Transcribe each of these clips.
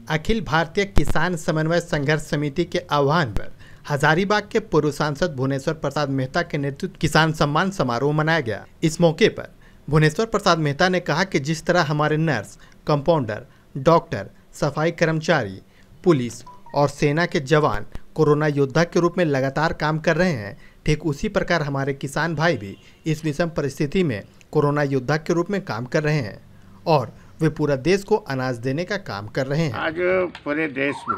अखिल भारतीय किसान समन्वय संघर्ष समिति के आह्वान पर हजारीबाग के पूर्व सांसद भुवनेश्वर प्रसाद मेहता के नेतृत्व किसान सम्मान समारोह मनाया गया। इस मौके पर भुवनेश्वर प्रसाद मेहता ने कहा कि जिस तरह हमारे नर्स, कंपाउंडर, डॉक्टर, सफाई कर्मचारी, पुलिस और सेना के जवान कोरोना योद्धा के रूप में लगातार काम कर रहे हैं, ठीक उसी प्रकार हमारे किसान भाई भी इस विषम परिस्थिति में कोरोना योद्धा के रूप में काम कर रहे हैं और वे पूरा देश को अनाज देने का काम कर रहे हैं। आज पूरे देश में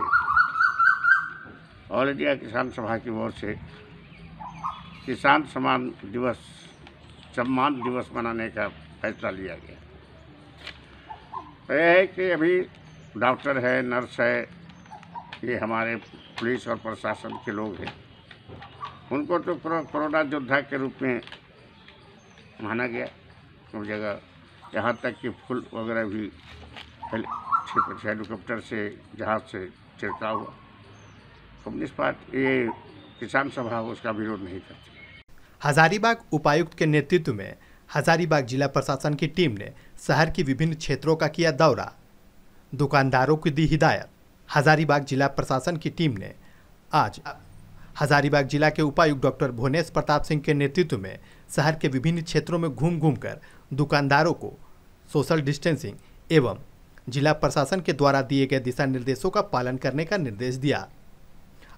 ऑल इंडिया किसान सभा की ओर से किसान सम्मान दिवस मनाने का फैसला लिया गया। तो यह है कि अभी डॉक्टर है, नर्स है, ये हमारे पुलिस और प्रशासन के लोग हैं, उनको तो कोरोना योद्धा के रूप में माना गया। सब जगह यहाँ तक कि फूल वगैरह भी हेलीकॉप्टर से, जहाज से छिड़काव हुआ। कम्युनिस्ट पार्टी ये किसान सभा उसका विरोध नहीं करती। हजारीबाग उपायुक्त के नेतृत्व में हजारीबाग जिला प्रशासन की टीम ने शहर की विभिन्न क्षेत्रों का किया दौरा, दुकानदारों को दी हिदायत। हजारीबाग जिला प्रशासन की टीम ने आज हजारीबाग जिला के उपायुक्त डॉक्टर भुवनेश्वर प्रताप सिंह के नेतृत्व में शहर के विभिन्न क्षेत्रों में घूम कर दुकानदारों को सोशल डिस्टेंसिंग एवं जिला प्रशासन के द्वारा दिए गए दिशा निर्देशों का पालन करने का निर्देश दिया।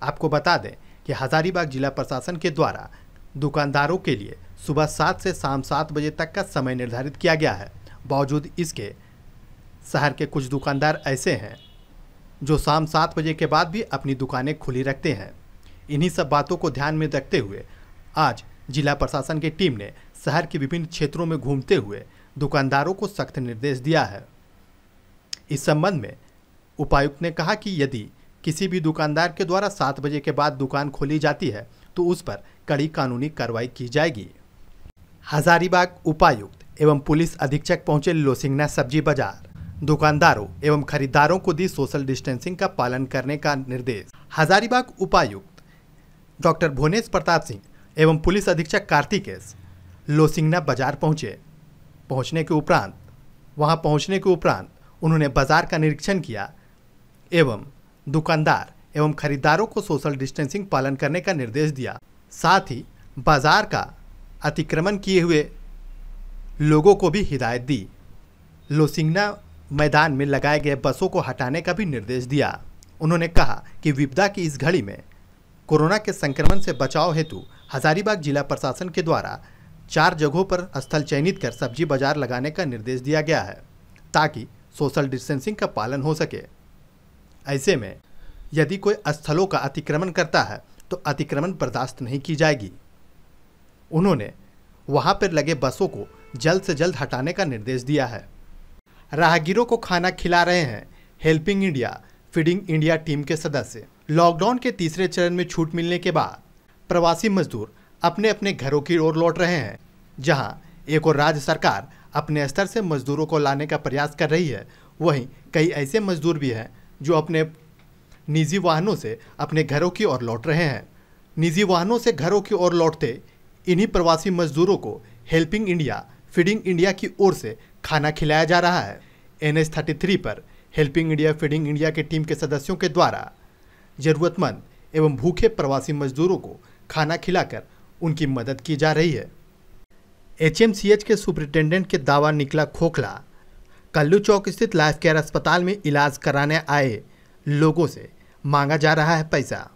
आपको बता दें कि हजारीबाग जिला प्रशासन के द्वारा दुकानदारों के लिए सुबह 7 से शाम 7 बजे तक का समय निर्धारित किया गया है। बावजूद इसके शहर के कुछ दुकानदार ऐसे हैं जो शाम 7 बजे के बाद भी अपनी दुकानें खुली रखते हैं। इन्हीं सब बातों को ध्यान में रखते हुए आज जिला प्रशासन की टीम ने शहर के विभिन्न क्षेत्रों में घूमते हुए दुकानदारों को सख्त निर्देश दिया है। इस संबंध में उपायुक्त ने कहा कि यदि किसी भी दुकानदार के द्वारा 7 बजे के बाद दुकान खोली जाती है तो उस पर कड़ी कानूनी कार्रवाई की जाएगी। हजारीबाग उपायुक्त एवं पुलिस अधीक्षक पहुंचे लोसिंगना सब्जी बाजार, दुकानदारों एवं खरीदारों को दी सोशल डिस्टेंसिंग का पालन करने का निर्देश। हजारीबाग उपायुक्त डॉक्टर भुवनेश्वर प्रताप सिंह एवं पुलिस अधीक्षक कार्तिकेश लोसिंगना बाजार पहुंचने के उपरांत उन्होंने बाजार का निरीक्षण किया एवं दुकानदार एवं खरीदारों को सोशल डिस्टेंसिंग पालन करने का निर्देश दिया। साथ ही बाजार का अतिक्रमण किए हुए लोगों को भी हिदायत दी। लोसिंगना मैदान में लगाए गए बसों को हटाने का भी निर्देश दिया। उन्होंने कहा कि विपदा की इस घड़ी में कोरोना के संक्रमण से बचाव हेतु हजारीबाग जिला प्रशासन के द्वारा 4 जगहों पर स्थल चयनित कर सब्जी बाजार लगाने का निर्देश दिया गया है ताकि सोशल डिस्टेंसिंग का पालन हो सके। ऐसे में यदि कोई स्थलों का अतिक्रमण करता है तो अतिक्रमण बर्दाश्त नहीं की जाएगी। उन्होंने वहां पर लगे बसों को जल्द से जल्द हटाने का निर्देश दिया है। राहगीरों को खाना खिला रहे हैं helping India, feeding India team के सदस्य। लॉकडाउन के तीसरे चरण में छूट मिलने के बाद प्रवासी मजदूर अपने अपने घरों की ओर लौट रहे हैं। जहां एक और राज्य सरकार अपने स्तर से मजदूरों को लाने का प्रयास कर रही है, वहीं कई ऐसे मजदूर भी हैं जो अपने निजी वाहनों से अपने घरों की ओर लौट रहे हैं। निजी वाहनों से घरों की ओर लौटते इन्हीं प्रवासी मजदूरों को हेल्पिंग इंडिया, फीडिंग इंडिया की ओर से खाना खिलाया जा रहा है। NH 33 पर हेल्पिंग इंडिया, फीडिंग इंडिया की टीम के सदस्यों के द्वारा जरूरतमंद एवं भूखे प्रवासी मजदूरों को खाना खिलाकर उनकी मदद की जा रही है। HMCH के सुपरिटेंडेंट के दावा निकला खोखला। कल्लू चौक स्थित लाइफ केयर अस्पताल में इलाज कराने आए लोगों से मांगा जा रहा है पैसा।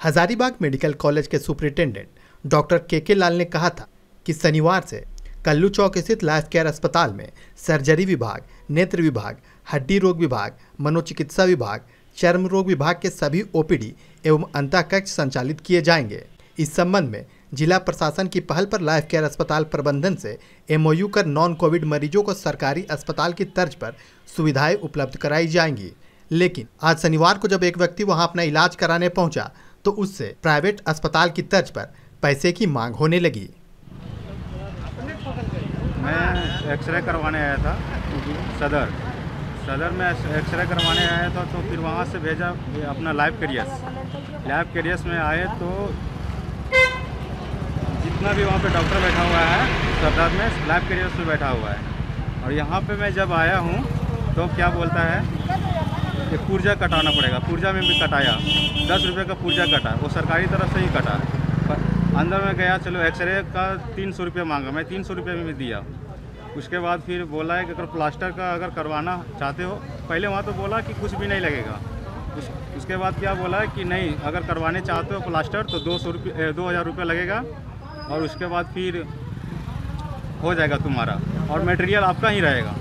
हजारीबाग मेडिकल कॉलेज के सुपरिटेंडेंट डॉक्टर के लाल ने कहा था कि शनिवार से कल्लू चौक स्थित लाइफ केयर अस्पताल में सर्जरी विभाग, नेत्र विभाग, हड्डी रोग विभाग, मनोचिकित्सा विभाग, चर्म रोग विभाग के सभी OPD एवं अंतःकक्ष संचालित किए जाएंगे। इस संबंध में जिला प्रशासन की पहल पर लाइफ केयर अस्पताल प्रबंधन से MOU कर नॉन कोविड मरीजों को सरकारी अस्पताल की तर्ज पर सुविधाएं उपलब्ध कराई जाएंगी। लेकिन आज शनिवार को जब एक व्यक्ति वहां अपना इलाज कराने पहुंचा तो उससे प्राइवेट अस्पताल की तर्ज पर पैसे की मांग होने लगी। मैं एक्सरे करवाने आया था सदर में एक्सरे करवाने आया था, तो फिर वहाँ से भेजा अपना लाइफ कैरियर्स में आए तो जितना भी वहाँ पे डॉक्टर बैठा हुआ है सदर में लाइफ कैरियर्स में बैठा हुआ है। और यहाँ पे मैं जब आया हूँ तो क्या बोलता है कि पुर्जा कटाना पड़ेगा। पुर्जा में भी कटाया, 10 रुपये का पुर्जा कटा, वो सरकारी तरफ से ही कटा है। अंदर में गया, चलो एक्सरे का 300 रुपये मांगा, मैं 300 रुपये में भी दिया। उसके बाद फिर बोला है कि अगर प्लास्टर का अगर करवाना चाहते हो, पहले वहाँ तो बोला कि कुछ भी नहीं लगेगा। उसके बाद क्या बोला है कि नहीं, अगर करवाने चाहते हो प्लास्टर तो 2000 रुपये लगेगा, और उसके बाद फिर हो जाएगा तुम्हारा, और मटेरियल आपका ही रहेगा।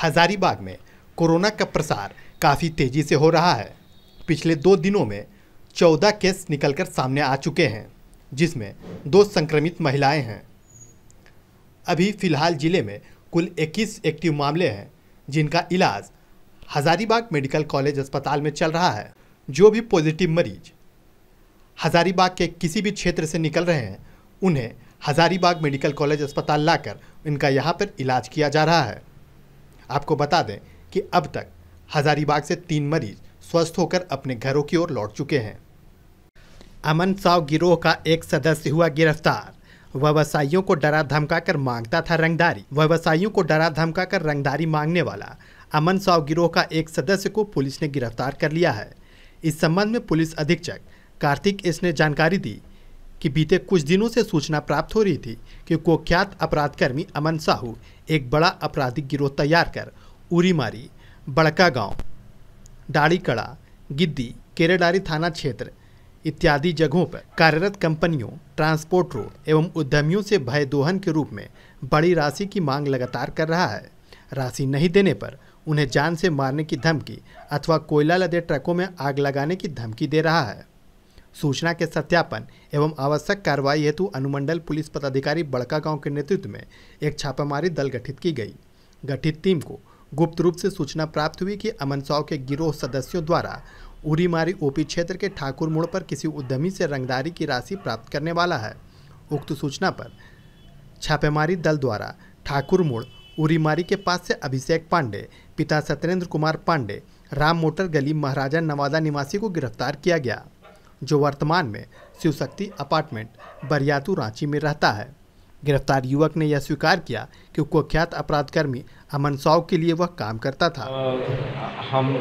हजारीबाग में कोरोना का प्रसार काफ़ी तेजी से हो रहा है। पिछले 2 दिनों में 14 केस निकलकर सामने आ चुके हैं, जिसमें 2 संक्रमित महिलाएं हैं। अभी फिलहाल जिले में कुल 21 एक्टिव मामले हैं, जिनका इलाज हजारीबाग मेडिकल कॉलेज अस्पताल में चल रहा है। जो भी पॉजिटिव मरीज हजारीबाग के किसी भी क्षेत्र से निकल रहे हैं, उन्हें हजारीबाग मेडिकल कॉलेज अस्पताल लाकर इनका यहां पर इलाज किया जा रहा है। आपको बता दें कि अब तक हजारीबाग से 3 मरीज स्वस्थ होकर अपने घरों की ओर लौट चुके हैं। अमन साव गिरोह का एक सदस्य हुआ गिरफ्तार। व्यवसायियों को डरा धमकाकर मांगता था रंगदारी। व्यवसायियों को डरा धमकाकर रंगदारी मांगने वाला अमन साव गिरोह का एक सदस्य को पुलिस ने गिरफ्तार कर लिया है। इस संबंध में पुलिस अधीक्षक कार्तिक एस ने जानकारी दी कि बीते कुछ दिनों से सूचना प्राप्त हो रही थी कि कुख्यात अपराधकर्मी अमन साहू एक बड़ा आपराधिक गिरोह तैयार कर उरीमारी, बड़का गांव, डाड़ीकड़ा, गिद्दी, केरेडारी थाना क्षेत्र इत्यादि जगहों पर कार्यरत कंपनियों, ट्रांसपोर्टरों एवं उद्यमियों से भय दोहन के रूप में बड़ी राशि की मांग लगातार कर रहा है। राशि नहीं देने पर उन्हें जान से मारने की धमकी अथवा कोयला लदे ट्रकों में आग लगाने की धमकी दे रहा है। सूचना के सत्यापन एवं आवश्यक कार्रवाई हेतु अनुमंडल पुलिस पदाधिकारी बड़का गांव के नेतृत्व में एक छापामारी दल गठित की गई। गठित टीम को गुप्त रूप से सूचना प्राप्त हुई कि अमन साव के गिरोह सदस्यों द्वारा उरीमारी ओपी क्षेत्र के ठाकुर मोड़ पर किसी उद्यमी से रंगदारी की राशि प्राप्त करने वाला है। उक्त सूचना पर छापेमारी दल द्वारा ठाकुर मोड़ उरीमारी के पास से अभिषेक पांडे, पिता सत्येंद्र कुमार पांडे, राम मोटर गली, महाराजा नवादा निवासी को गिरफ्तार किया गया, जो वर्तमान में शिव शक्ति अपार्टमेंट, बरियातू, रांची में रहता है। गिरफ्तार युवक ने यह स्वीकार किया कि कुख्यात अपराधकर्मी अमन साव के लिए वह काम करता था। हम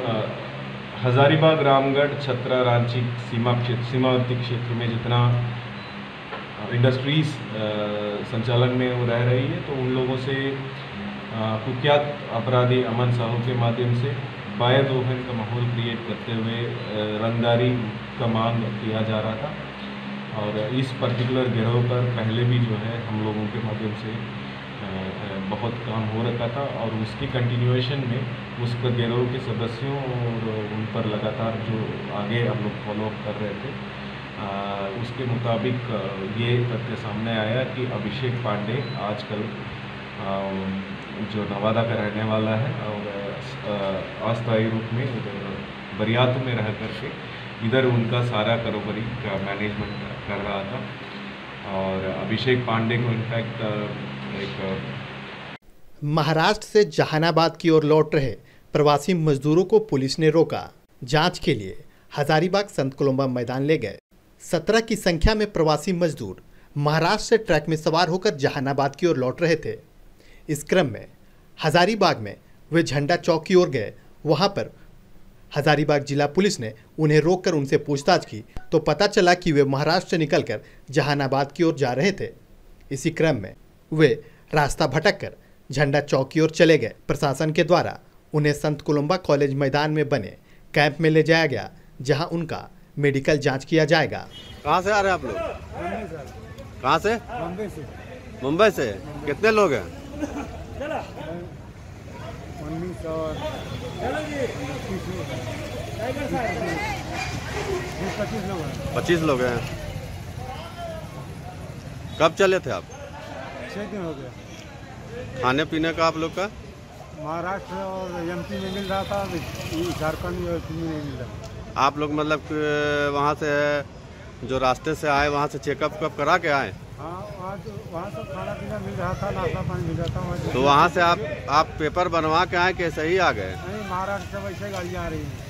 हजारीबाग, रामगढ़, छतरा, रांची सीमावर्ती क्षेत्र में जितना इंडस्ट्रीज संचालन में वो रह रही है, तो उन लोगों से कुख्यात अपराधी अमन साहू के माध्यम से बाय दोहन का माहौल क्रिएट करते हुए रंगदारी का मांग किया जा रहा था। और इस पर्टिकुलर गिरोह पर पहले भी जो है हम लोगों के माध्यम से बहुत काम हो रखा था, और उसकी कंटिन्यूएशन में उसका गिरोह के सदस्यों और उन पर लगातार जो आगे हम लोग फॉलोअप कर रहे थे, उसके मुताबिक ये तथ्य सामने आया कि अभिषेक पांडे आजकल जो नवादा का रहने वाला है और अस्थायी रूप में बरियातू में रह करके इधर उनका सारा कारोबारी का मैनेजमेंट कर रहा था। और अभिषेक पांडे को इनफैक्ट एक महाराष्ट्र से जहानाबाद की ओर लौट रहे प्रवासी मजदूरों को पुलिस ने रोका। जांच के लिए हजारीबाग संत कोलंबा मैदान ले गए। 17 की संख्या में प्रवासी मजदूर महाराष्ट्र से ट्रक में सवार होकर जहानाबाद की ओर लौट रहे थे। इस क्रम में हजारीबाग में वे झंडा चौक की ओर गए। वहां पर हजारीबाग जिला पुलिस ने उन्हें रोककर उनसे पूछताछ की तो पता चला कि वे महाराष्ट्र से निकलकर जहानाबाद की ओर जा रहे थे। इसी क्रम में वे रास्ता भटककर झंडा चौक की ओर चले गए। प्रशासन के द्वारा उन्हें संत कोलंबा कॉलेज मैदान में बने कैंप में ले जाया गया, जहां उनका मेडिकल जांच किया जाएगा। कहाँ से आ रहे हैं आप लोग? कहाँ से? मुंबई से। कितने लोग हैं? 25 लोग हैं। कब चले थे आप? 6 दिन हो गए। खाने पीने का आप लोग का महाराष्ट्र और एमपी में मिल रहा था, झारखंड और यूपी में नहीं मिल रहा। आप लोग मतलब वहाँ से जो रास्ते से आए वहाँ से चेकअप करा के आए? हाँ, वहाँ से खाना पीना मिल रहा था, नाश्ता पानी मिल रहा था। तो वहाँ से आप पेपर बनवा के आए कैसे ही आ गए? नहीं, महाराष्ट्र से वैसे गाड़ियाँ आ रही हैं।